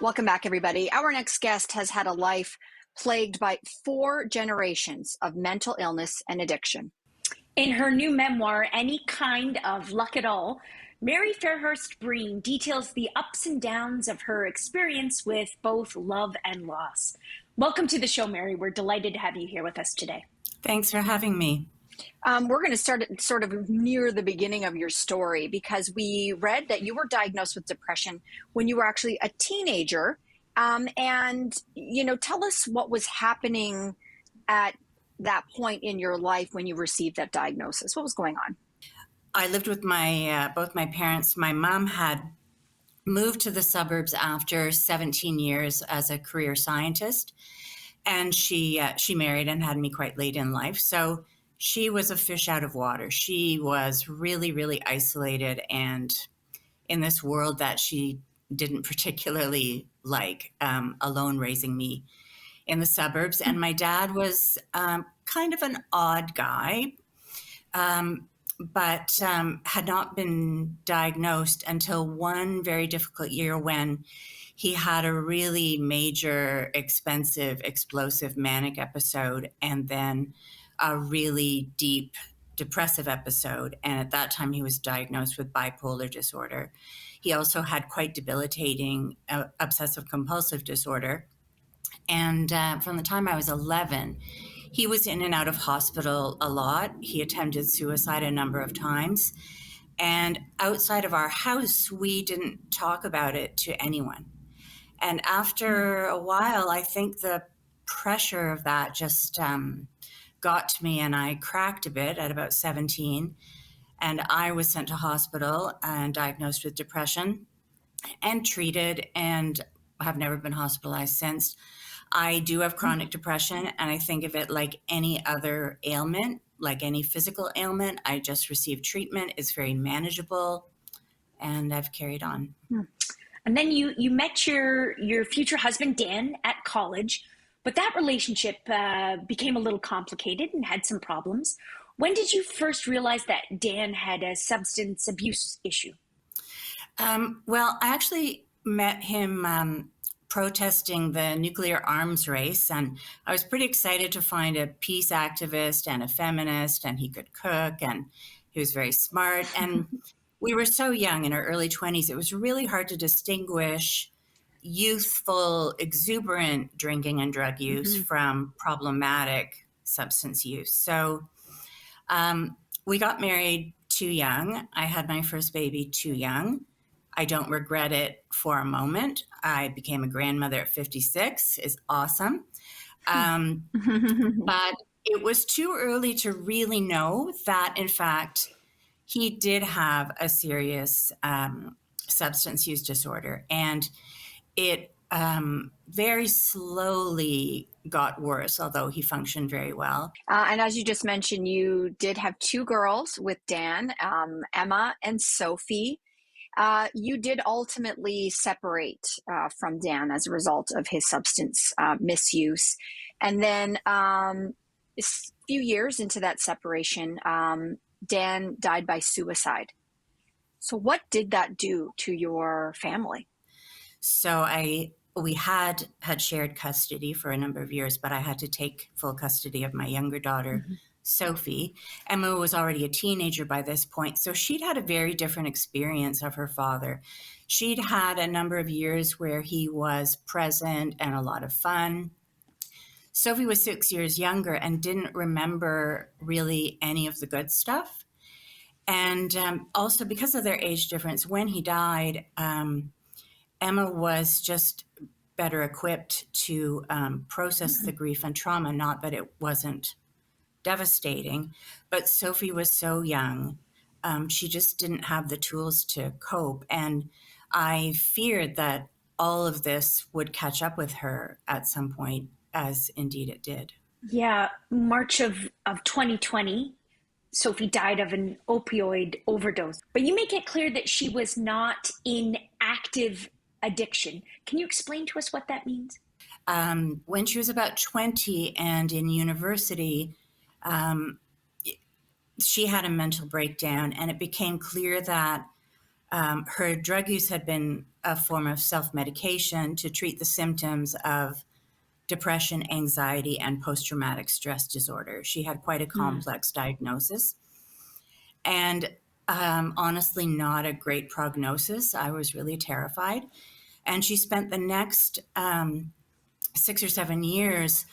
Welcome back, everybody. Our next guest has had a life plagued by 4 generations of mental illness and addiction. In her new memoir, Any Kind of Luck at All, Mary Fairhurst-Breen details the ups and downs of her experience with both love and loss. Welcome to the show, Mary. We're delighted to have you here with us today. Thanks for having me. We're going to start at sort of near the beginning of your story, because we read that you were diagnosed with depression when you were actually a teenager. Tell us what was happening at that point in your life when you received that diagnosis. What was going on? I lived with both my parents. My mom had moved to the suburbs after 17 years as a career scientist, and she married and had me quite late in life. So she was a fish out of water. She was really, really isolated and in this world that she didn't particularly like, alone raising me in the suburbs. And my dad was kind of an odd guy, but had not been diagnosed until one very difficult year when he had a really major, expensive, explosive manic episode, and then a really deep depressive episode. And at that time, he was diagnosed with bipolar disorder. He also had quite debilitating obsessive compulsive disorder. And from the time I was 11, he was in and out of hospital a lot. He attempted suicide a number of times. And outside of our house, we didn't talk about it to anyone. And after a while, I think the pressure of that just got to me, and I cracked a bit at about 17. And I was sent to hospital and diagnosed with depression and treated, and have never been hospitalized since. I do have chronic depression, and I think of it like any other ailment, like any physical ailment. I just received treatment. It's very manageable, and I've carried on. And then you met your future husband, Dan, at college, but that relationship became a little complicated and had some problems. When did you first realize that Dan had a substance abuse issue? Well, I actually met him protesting the nuclear arms race, and I was pretty excited to find a peace activist and a feminist, and he could cook, and he was very smart. And we were so young, in our early 20s, it was really hard to distinguish youthful, exuberant drinking and drug use from problematic substance use. So we got married too young. I had my first baby too young. I don't regret it for a moment. I became a grandmother at 56. It's awesome. But it was too early to really know that, in fact, he did have a serious substance use disorder. And it very slowly got worse, although he functioned very well. And as you just mentioned, you did have 2 girls with Dan, Emma and Sophie. You did ultimately separate from Dan as a result of his substance misuse. And then a few years into that separation, Dan died by suicide. So what did that do to your family? So we had shared custody for a number of years, but I had to take full custody of my younger daughter, Sophie. Emma was already a teenager by this point, so she'd had a very different experience of her father. She'd had a number of years where he was present and a lot of fun. Sophie was 6 years younger and didn't remember really any of the good stuff. And also because of their age difference, when he died, Emma was just better equipped to process the grief and trauma, not that it wasn't devastating, but Sophie was so young. She just didn't have the tools to cope. And I feared that all of this would catch up with her at some point, as indeed it did. Yeah, March of 2020, Sophie died of an opioid overdose. But you make it clear that she was not in active addiction. Can you explain to us what that means? When she was about 20 and in university, she had a mental breakdown, and it became clear that Her drug use had been a form of self-medication to treat the symptoms of depression, anxiety, and post-traumatic stress disorder. She had quite a complex diagnosis, and honestly, not a great prognosis. I was really terrified. And she spent the next 6 or 7 years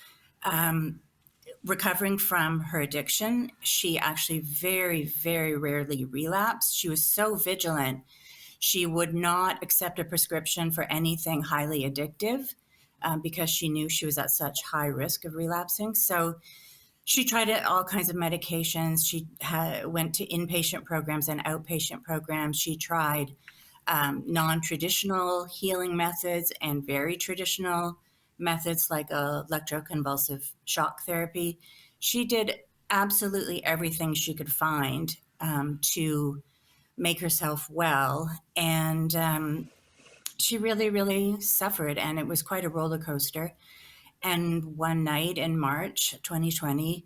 recovering from her addiction. She actually very, very rarely relapsed. She was so vigilant. She would not accept a prescription for anything highly addictive because she knew she was at such high risk of relapsing. So she tried all kinds of medications. She went to inpatient programs and outpatient programs. She tried non-traditional healing methods and very traditional methods like electroconvulsive shock therapy. She did absolutely everything she could find to make herself well. And she really, really suffered, and it was quite a roller coaster. And one night in March 2020,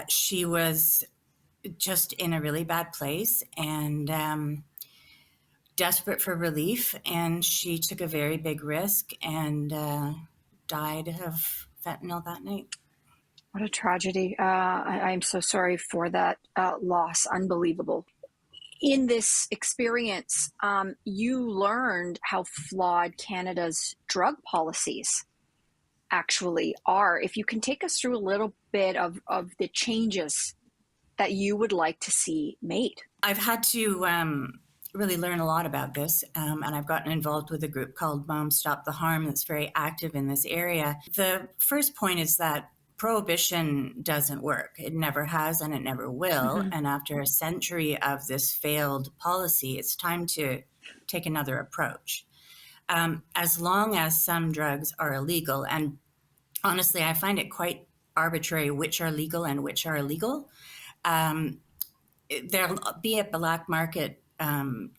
she was just in a really bad place and desperate for relief. And she took a very big risk and died of fentanyl that night. What a tragedy. I'm so sorry for that loss. Unbelievable. In this experience, you learned how flawed Canada's drug policies actually are. If you can take us through a little bit of the changes that you would like to see made. I've had to really learn a lot about this, and I've gotten involved with a group called Moms Stop the Harm that's very active in this area. The first point is that prohibition doesn't work. It never has and it never will. Mm-hmm. And after a century of this failed policy, it's time to take another approach. As long as some drugs are illegal, and honestly, I find it quite arbitrary which are legal and which are illegal. There'll be a black market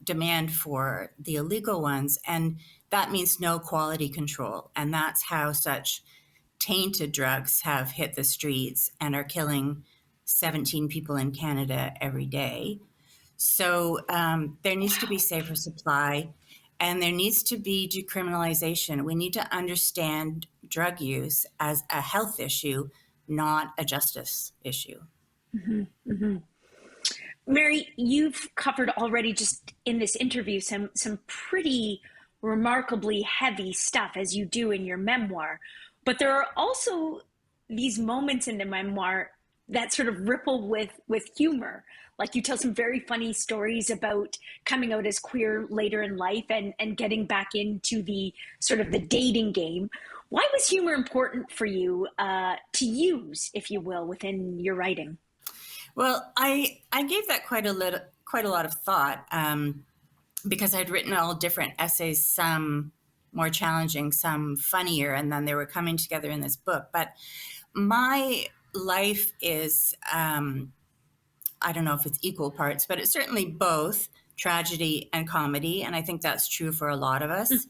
demand for the illegal ones, and that means no quality control. And that's how such tainted drugs have hit the streets and are killing 17 people in Canada every day. So there needs to be safer supply, and there needs to be decriminalization. We need to understand drug use as a health issue, not a justice issue. Mm-hmm, mm-hmm. Mary, you've covered already just in this interview some pretty remarkably heavy stuff, as you do in your memoir. But there are also these moments in the memoir that sort of ripple with humor. Like you tell some very funny stories about coming out as queer later in life and getting back into the sort of the dating game. Why was humor important for you to use, if you will, within your writing? Well, I gave that quite a lot of thought because I'd written all different essays, some more challenging, some funnier, and then they were coming together in this book. But my life is, I don't know if it's equal parts, but it's certainly both tragedy and comedy. And I think that's true for a lot of us.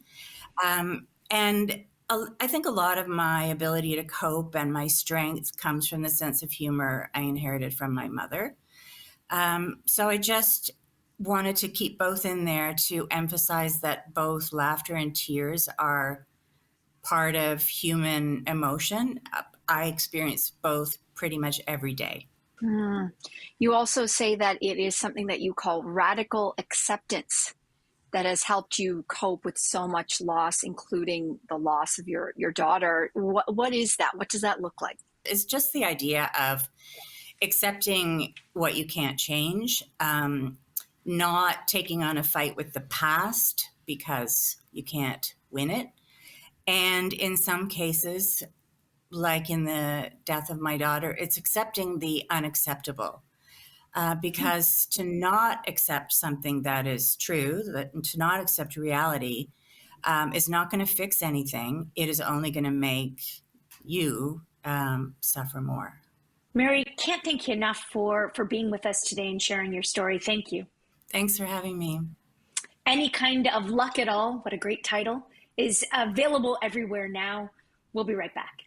And I think a lot of my ability to cope and my strength comes from the sense of humor I inherited from my mother. So I just wanted to keep both in there to emphasize that both laughter and tears are part of human emotion. I experience both pretty much every day. You also say that it is something that you call radical acceptance that has helped you cope with so much loss, including the loss of your daughter. What is that? What does that look like? It's just the idea of accepting what you can't change, not taking on a fight with the past because you can't win it. And in some cases, like in the death of my daughter, it's accepting the unacceptable. Because to not accept something that is true, to not accept reality, is not going to fix anything. It is only going to make you suffer more. Mary, can't thank you enough for being with us today and sharing your story. Thank you. Thanks for having me. Any Kind of Luck at All, what a great title, is available everywhere now. We'll be right back.